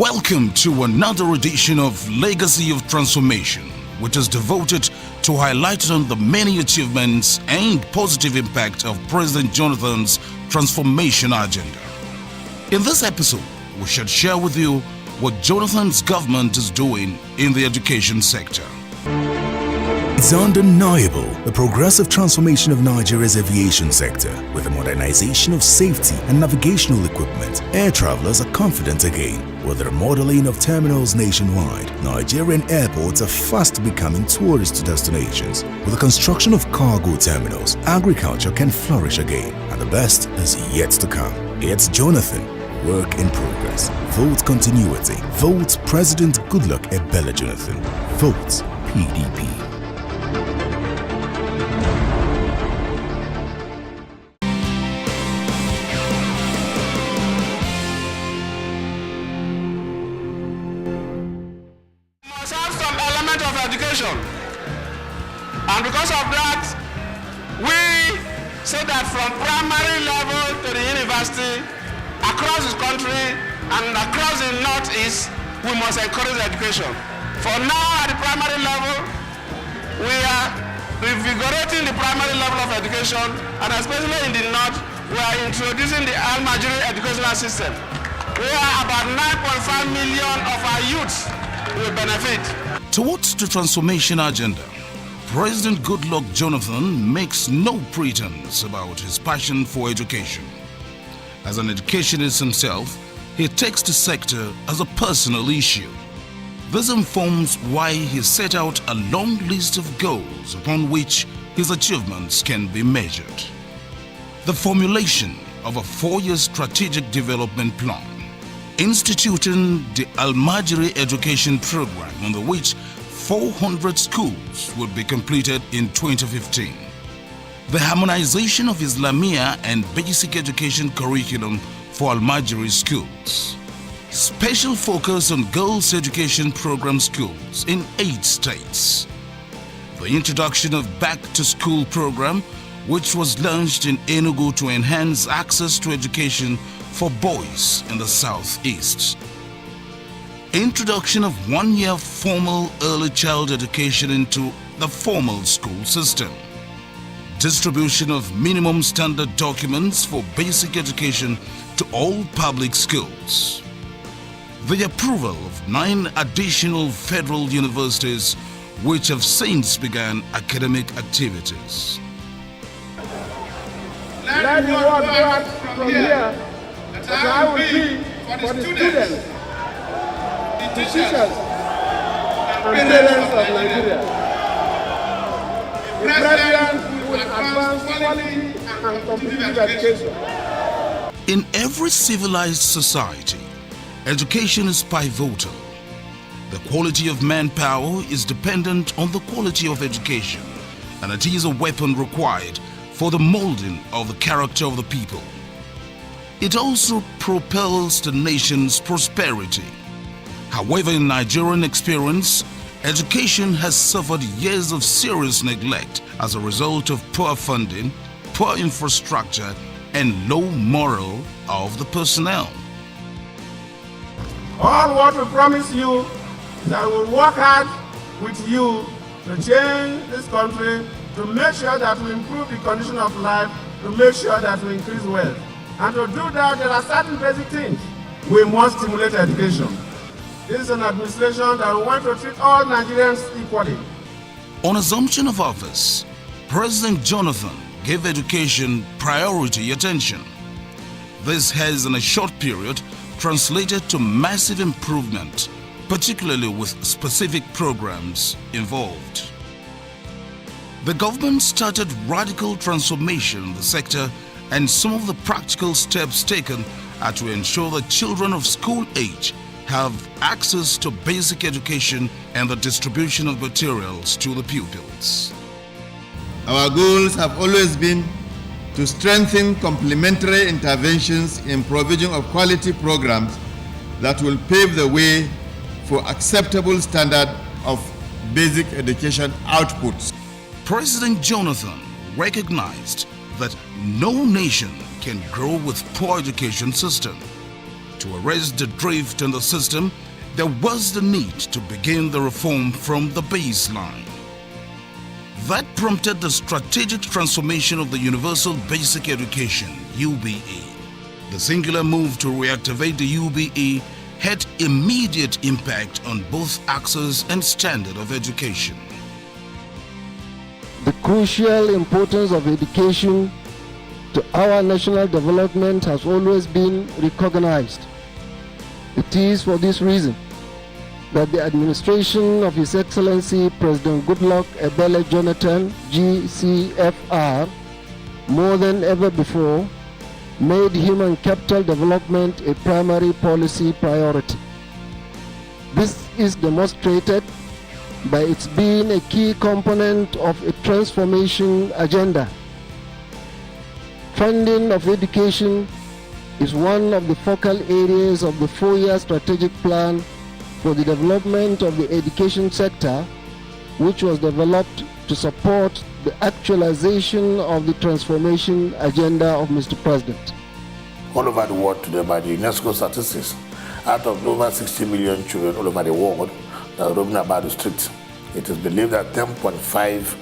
Welcome to another edition of Legacy of Transformation, which is devoted to highlighting the many achievements and positive impact of President Jonathan's transformation agenda. In this episode, we shall share with you what Jonathan's government is doing in the education sector. It's undeniable the progressive transformation of Nigeria's aviation sector. With the modernization of safety and navigational equipment, air travelers are confident again. With the remodeling of terminals nationwide, Nigerian airports are fast becoming tourist destinations. With the construction of cargo terminals, agriculture can flourish again, and the best is yet to come. It's Jonathan, work in progress. Vote continuity. Vote President Goodluck Ebele Jonathan. Vote PDP. Education, and because of that, we say that from primary level to the university, across this country and across the northeast, we must encourage education. For now, at the primary level, we are revigorating the primary level of education, and especially in the north, we are introducing the Almajiri educational system, where about 9.5 million of our youths will benefit. Towards the transformation agenda, President Goodluck Jonathan makes no pretense about his passion for education. As an educationist himself, he takes the sector as a personal issue. This informs why he set out a long list of goals upon which his achievements can be measured. The formulation of a 4-year strategic development plan, instituting the Almajiri education program, under which 400 schools would be completed in 2015. The harmonization of Islamia and basic education curriculum for Almajiri schools. Special focus on girls' education program schools in 8 states. The introduction of Back to School program, which was launched in Enugu to enhance access to education for boys in the southeast. Introduction of 1-year formal early child education into the formal school system. Distribution of minimum standard documents for basic education to all public schools. The approval of 9 additional federal universities which have since begun academic activities. Let the word go out from here that I will be for the students, the teachers, and parents of Nigeria. The president will advance quality and competitive education. In every civilized society, education is pivotal. The quality of manpower is dependent on the quality of education, and it is a weapon required for the molding of the character of the people. It also propels the nation's prosperity. However, in Nigerian experience, education has suffered years of serious neglect as a result of poor funding, poor infrastructure, and low morale of the personnel. All what we promise you is that we will work hard with you to change this country, to make sure that we improve the condition of life, to make sure that we increase wealth. And to do that, there are certain basic things. We must stimulate education. This is an administration that we want to treat all Nigerians equally. On assumption of office, President Jonathan gave education priority attention. This has, in a short period, translated to massive improvement, particularly with specific programs involved. The government started radical transformation in the sector, and some of the practical steps taken are to ensure that children of school age have access to basic education and the distribution of materials to the pupils. Our goals have always been to strengthen complementary interventions in provision of quality programs that will pave the way for acceptable standard of basic education outputs. President Jonathan recognized that no nation can grow with poor education system. To arrest the drift in the system, there was the need to begin the reform from the baseline. That prompted the strategic transformation of the Universal Basic Education, UBE. The singular move to reactivate the UBE had immediate impact on both access and standard of education. The crucial importance of education to our national development has always been recognized. It is for this reason that the administration of His Excellency President Goodluck Ebele Jonathan, GCFR, more than ever before, made human capital development a primary policy priority. This is demonstrated by its being a key component of a transformation agenda. Funding of education is one of the focal areas of the 4-year strategic plan for the development of the education sector, which was developed to support the actualization of the transformation agenda of Mr. President. All over the world today, by the UNESCO statistics, out of over 60 million children all over the world that are roaming about the streets, it is believed that 10.5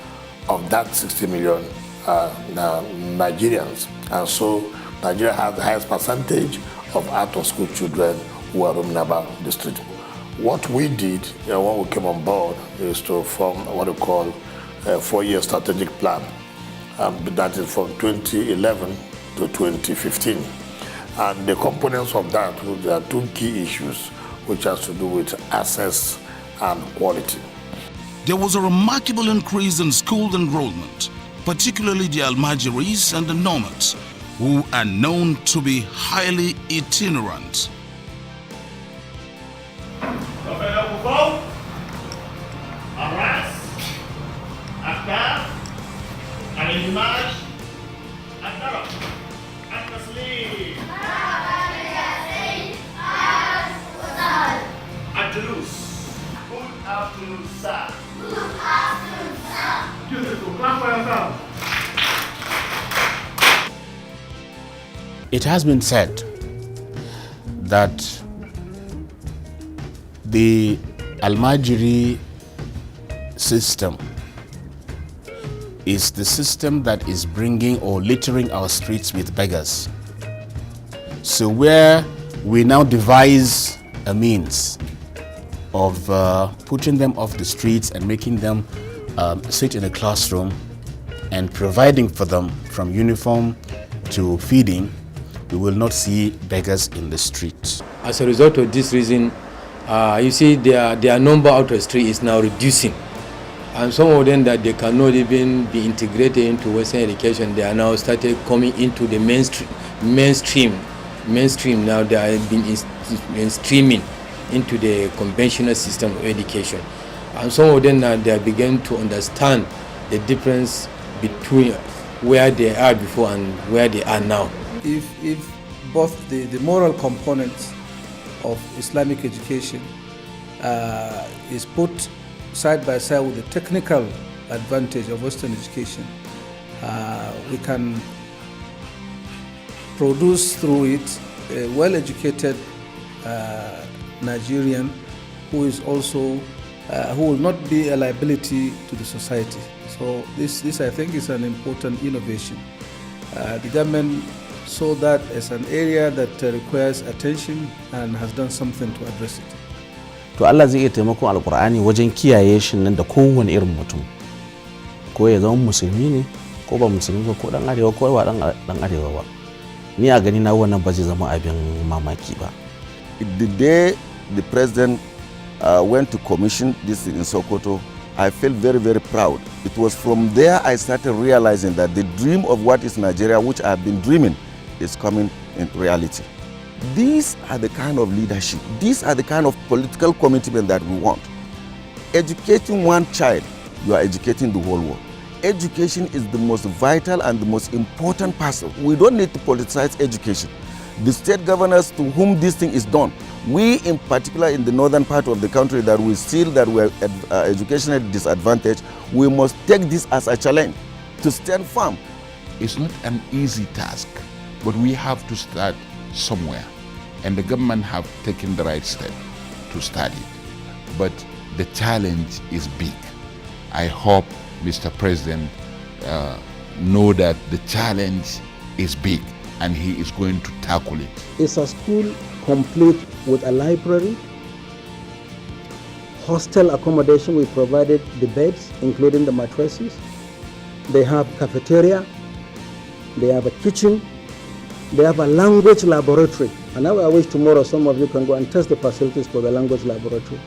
of that 60 million are Nigerians. And so Nigeria has the highest percentage of out-of-school children who are roaming about the street. What we did when we came on board is to form what we call a 4-year strategic plan. That is from 2011 to 2015. And the components of that, there are 2 key issues, which has to do with access and quality. There was a remarkable increase in school enrollment, particularly the Almajiris and the nomads, who are known to be highly itinerant. Good afternoon, sir. It has been said that the Almajiri system is the system that is bringing or littering our streets with beggars. So where we now devise a means of putting them off the streets and making them sit in a classroom and providing for them from uniform to feeding, we will not see beggars in the streets. As a result of this reason, you see their number out of the street is now reducing. And some of them that they cannot even be integrated into Western education, they are now started coming into the mainstream. Now they are being mainstreaming into the conventional system of education. And some of them now they are beginning to understand the difference between where they are before and where they are now. If both the moral components of Islamic education is put side by side with the technical advantage of Western education, we can produce through it a well-educated Nigerian who is also who will not be a liability to the society. So this I think is an important innovation. The government saw that as an area that requires attention and has done something to address it. To Allah zai iya taimakon Alƙur'ani wajen kiyaye shi nan da kowane irin mutum, ko ya zama musulmi ne ko ba musulmi ba, ko dan arewa ko ba dan arewa ba. Ni a gani na wannan ba zai zama abin mamaki ba. The day the president went to commission this in Sokoto, I felt very, very proud. It was from there I started realizing that the dream of what is Nigeria, which I have been dreaming, is coming in reality. These are the kind of leadership, these are the kind of political commitment that we want. Educating one child, you are educating the whole world. Education is the most vital and the most important part. We don't need to politicize education. The state governors to whom this thing is done, we in particular in the northern part of the country that we are educationally disadvantaged, we must take this as a challenge to stand firm. It's not an easy task, but we have to start somewhere. And the government have taken the right step to start it. But the challenge is big. I hope Mr. President know that the challenge is big and he is going to tackle it. It's a school complete with a library, hostel accommodation. We provided the beds, including the mattresses. They have cafeteria, they have a kitchen, they have a language laboratory. And now I wish tomorrow some of you can go and test the facilities for the language laboratory.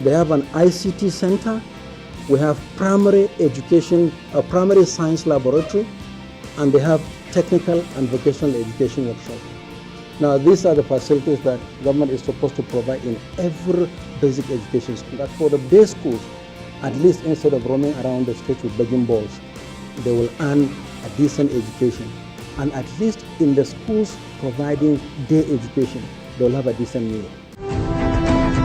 They have an ICT center. We have primary education, a primary science laboratory, and they have technical and vocational education workshop. Now, these are the facilities that government is supposed to provide in every basic education school. That for the day schools, at least instead of roaming around the streets with begging balls, they will earn a decent education. And at least in the schools providing day education, they will have a decent meal.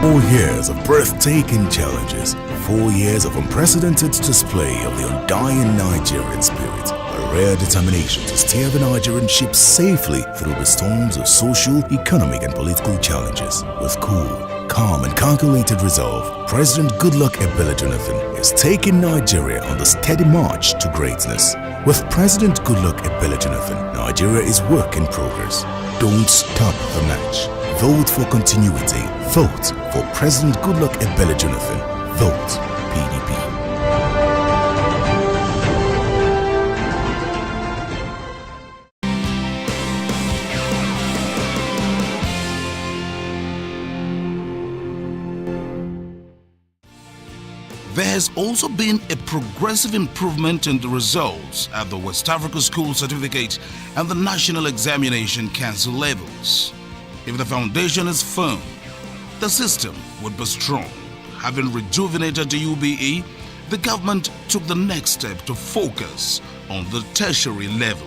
4 years of breathtaking challenges, 4 years of unprecedented display of the undying Nigerian spirit, a rare determination to steer the Nigerian ship safely through the storms of social, economic and political challenges. With cool, calm and calculated resolve, President Goodluck Ebele Jonathan is taking Nigeria on the steady march to greatness. With President Goodluck Ebele Jonathan, Nigeria is work in progress. Don't stop the match. Vote for continuity. Vote for President Goodluck Ebele Jonathan. Vote PDP. There has also been a progressive improvement in the results at the West Africa School Certificate and the National Examination Council levels. If the foundation is firm, the system would be strong. Having rejuvenated the UBE, the government took the next step to focus on the tertiary level.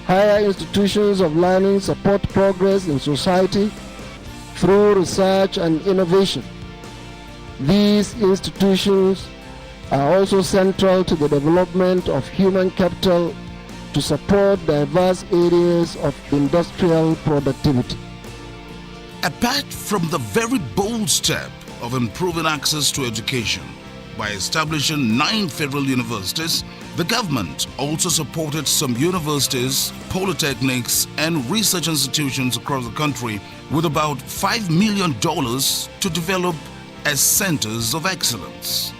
Higher institutions of learning support progress in society through research and innovation. These institutions are also central to the development of human capital to support diverse areas of industrial productivity. Apart from the very bold step of improving access to education by establishing 9 federal universities, the government also supported some universities, polytechnics, and research institutions across the country with about $5 million to develop as centers of excellence.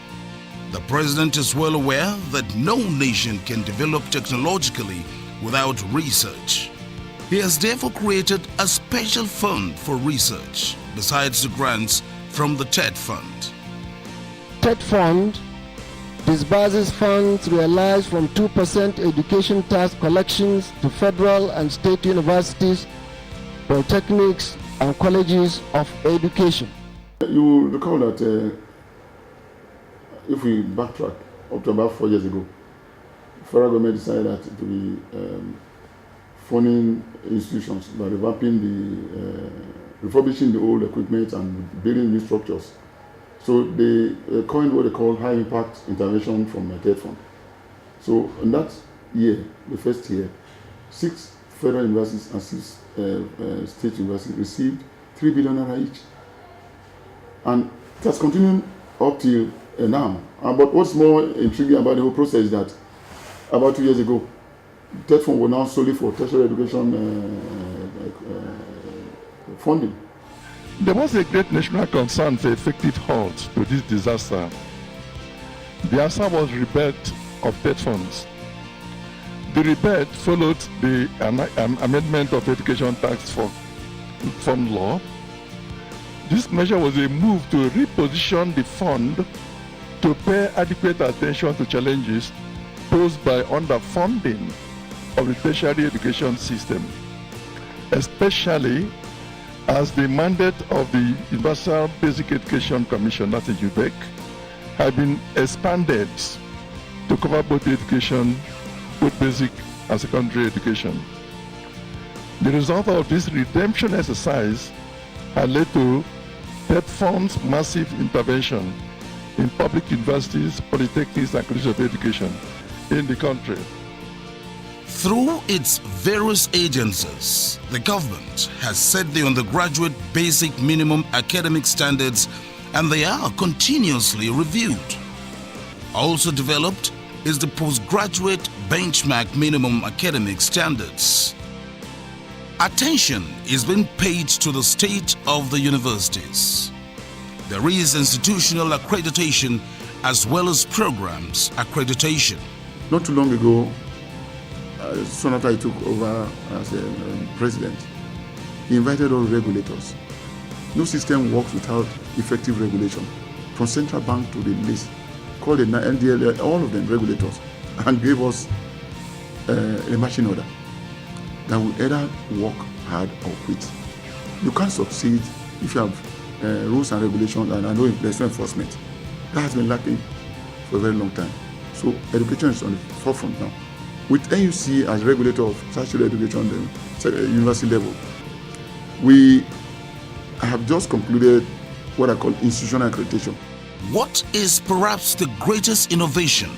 The president is well aware that no nation can develop technologically without research. He has therefore created a special fund for research, besides the grants from the TED Fund. TED Fund disburses funds realized from 2% education tax collections to federal and state universities, polytechnics, and colleges of education. You will recall that if we backtrack up to about 4 years ago, the federal government decided that to be funding institutions by refurbishing the old equipment and building new structures. So they coined what they call high impact intervention from the TED Fund. So in that year, the first year, 6 federal universities and 6 state universities received $3 billion each. And it has continued up till now. But what's more intriguing about the whole process is that about 2 years ago, TED Fund was now solely for tertiary education funding. There was a great national concern for effective halt to this disaster. The answer was rebate of TED funds. The rebate followed the amendment of education tax fund law. This measure was a move to reposition the fund to pay adequate attention to challenges posed by underfunding of the tertiary education system, especially as the mandate of the Universal Basic Education Commission, that is UBEC, had been expanded to cover both education, both basic and secondary education. The result of this redemption exercise had led to TED Fund's massive intervention in public universities, polytechnics, and colleges of education in the country. Through its various agencies, the government has set the undergraduate basic minimum academic standards, and they are continuously reviewed. Also developed is the postgraduate benchmark minimum academic standards. Attention is being paid to the state of the universities. There is institutional accreditation as well as programs accreditation. Not too long ago, soon after I took over as a president, he invited all regulators. No system works without effective regulation, from central bank to the least. Called the NDL, all of them regulators, and gave us a marching order that we either work hard or quit. You can't succeed if you have rules and regulations and there's no enforcement. That has been lacking for a very long time. So education is on the forefront now. With NUC as regulator of tertiary education at the university level, we have just concluded what I call institutional accreditation. What is perhaps the greatest innovation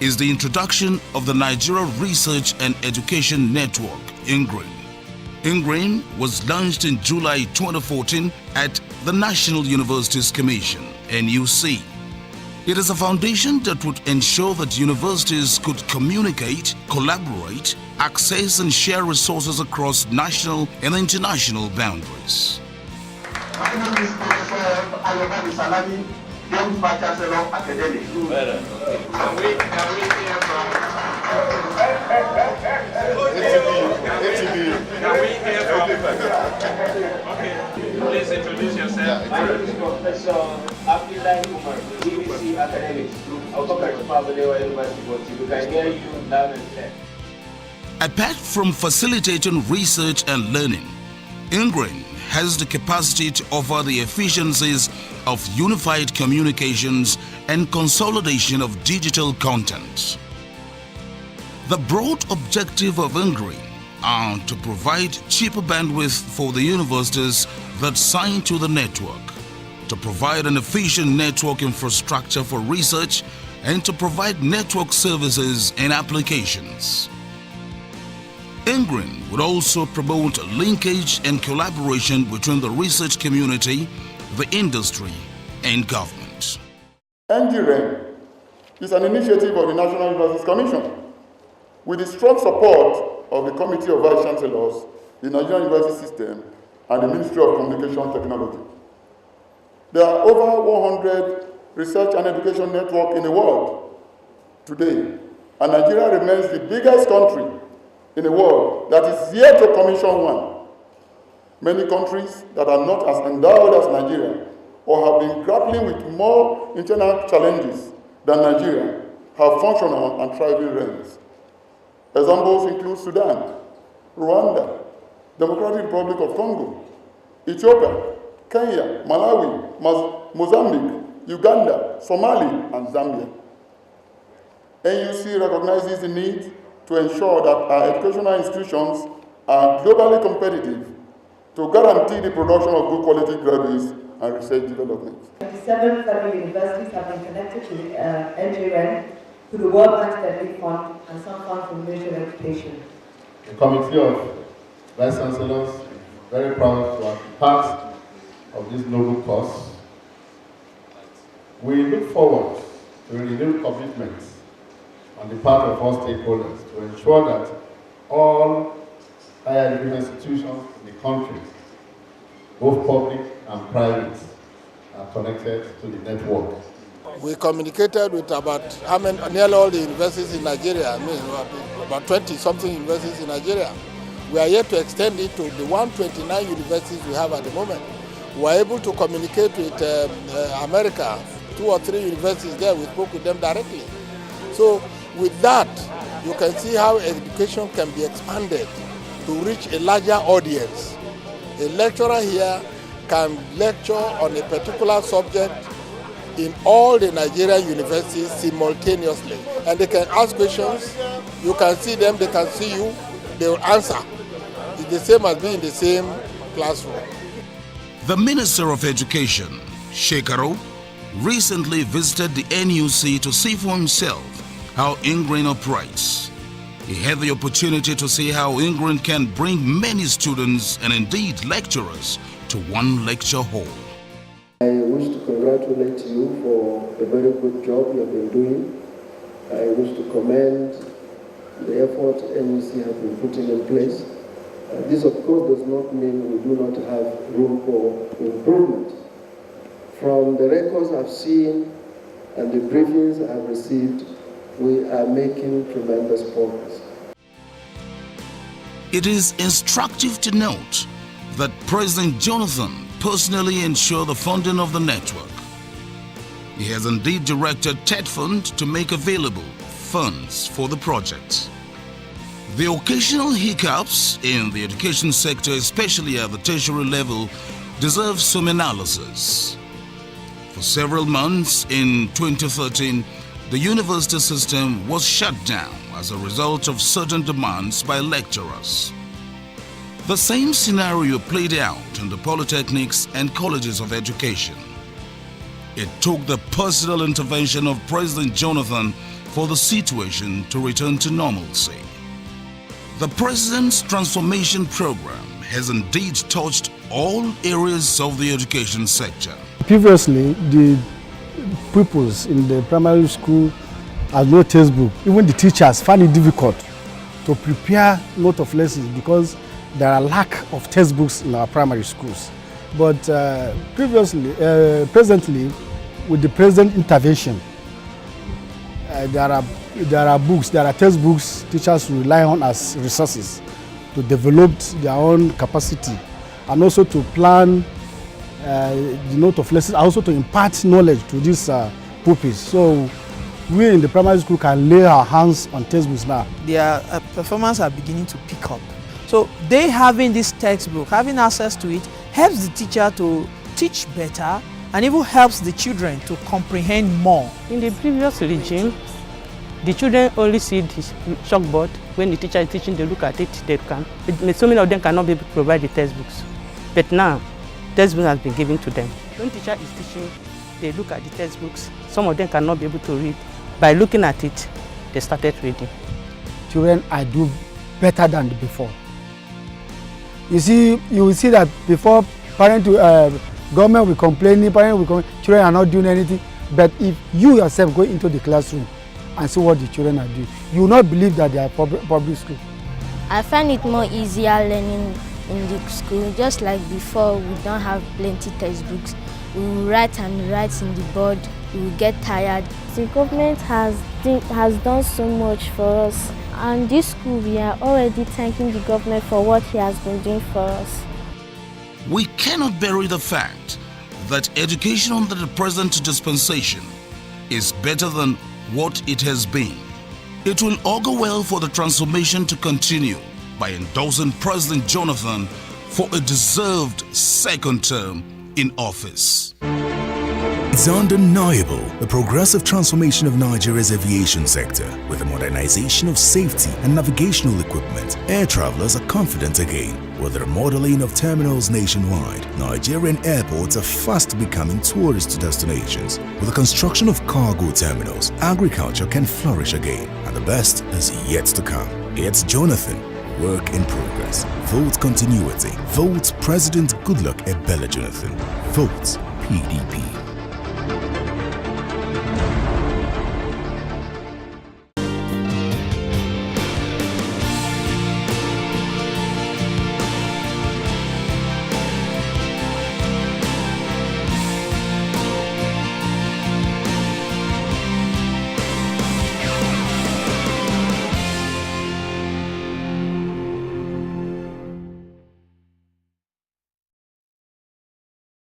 is the introduction of the Nigeria Research and Education Network, INGRAIN. INGRAIN was launched in July 2014 at the National Universities Commission, NUC. It is a foundation that would ensure that universities could communicate, collaborate, access and share resources across national and international boundaries. My name is Professor Ayobami Salami, young Vice Chancellor Academic. Can we hear from Okay, please introduce yourself. My name is Professor Abdullahi Umar, BBC Academics. I'll come back to Pabalewa University, but you can hear you loud and clear. Apart from facilitating research and learning, INGRAIN has the capacity to offer the efficiencies of unified communications and consolidation of digital content. The broad objective of INGRAIN are to provide cheaper bandwidth for the universities that sign to the network, to provide an efficient network infrastructure for research, and to provide network services and applications. INGRAIN would also promote linkage and collaboration between the research community, the industry, and government. NGRAIN is an initiative of the National Universities Commission with the strong support of the Committee of Vice Chancellors, the Nigerian University System, and the Ministry of Communication Technology. There are over 100 research and education networks in the world today, and Nigeria remains the biggest country in the world that is yet to commission one. Many countries that are not as endowed as Nigeria or have been grappling with more internal challenges than Nigeria have functional and thriving realms. Examples include Sudan, Rwanda, Democratic Republic of Congo, Ethiopia, Kenya, Malawi, Mozambique, Uganda, Somalia, and Zambia. NUC recognizes the need to ensure that our educational institutions are globally competitive to guarantee the production of good quality graduates and research development. 27 federal universities have been connected to NGRN through the World Bank Development Fund and some funds from the Ministry of Education. The Committee of Vice Chancellors is very proud to have been part of this noble cause. We look forward to renewed commitments on the part of all stakeholders to ensure that all higher education institutions in the country, both public and private, are connected to the network. We communicated with nearly all the universities in Nigeria, about 20-something universities in Nigeria. We are yet to extend it to the 129 universities we have at the moment. We are able to communicate with America, 2 or 3 universities there. We spoke with them directly. So with that, you can see how education can be expanded to reach a larger audience. A lecturer here can lecture on a particular subject in all the Nigerian universities simultaneously. And they can ask questions, you can see them, they can see you, they will answer. It's the same as being in the same classroom. The Minister of Education, Shekaru, recently visited the NUC to see for himself how INGRAIN operates. he had the opportunity to see how England can bring many students and indeed lecturers to one lecture hall. I wish to congratulate you for the very good job you have been doing. I wish to commend the effort NUC has been putting in place. This, of course, does not mean we do not have room for improvement. From the records I've seen and the briefings I've received, we are making tremendous progress. It is instructive to note that President Jonathan personally ensured the funding of the network. He has indeed directed TEDFund to make available funds for the project. The occasional hiccups in the education sector, especially at the tertiary level, deserve some analysis. For several months in 2013, the university system was shut down as a result of certain demands by lecturers. The same scenario played out in the polytechnics and colleges of education. It took the personal intervention of President Jonathan for the situation to return to normalcy. The President's transformation program has indeed touched all areas of the education sector. Previously, the pupils in the primary school had no textbook. Even the teachers found it difficult to prepare a lot of lessons because there are lack of textbooks in our primary schools. But presently, with the President's intervention, there are books, there are textbooks teachers rely on as resources to develop their own capacity and also to plan the note of lessons, also to impart knowledge to these pupils. So we in the primary school can lay our hands on textbooks now. Their performance are beginning to pick up. So they having this textbook, having access to it, helps the teacher to teach better and even helps the children to comprehend more. In the previous regime, the children only see this chalkboard. When the teacher is teaching, they look at it, so many of them cannot be able to provide the textbooks. But now, textbooks has been given to them. When the teacher is teaching, they look at the textbooks. Some of them cannot be able to read. By looking at it, they started reading. Children are doing better than before. You will see that before government will complain, children are not doing anything. But if you yourself go into the classroom and see what the children are doing, you will not believe that they are public school. I find it more easier learning in the school. Just like before, we don't have plenty textbooks. We will write and write in the board. We will get tired. The government has done so much for us. And this school, we are already thanking the government for what he has been doing for us. We cannot bury the fact that education under the present dispensation is better than what it has been. It will augur well for the transformation to continue by endorsing President Jonathan for a deserved second term in office. It's undeniable the progressive transformation of Nigeria's aviation sector. With the modernization of safety and navigational equipment, air travelers are confident again. With the remodeling of terminals nationwide, Nigerian airports are fast becoming tourist destinations. With the construction of cargo terminals, agriculture can flourish again. And the best is yet to come. It's Jonathan, work in progress. Vote continuity. Vote President Goodluck Ebele Jonathan. Vote PDP.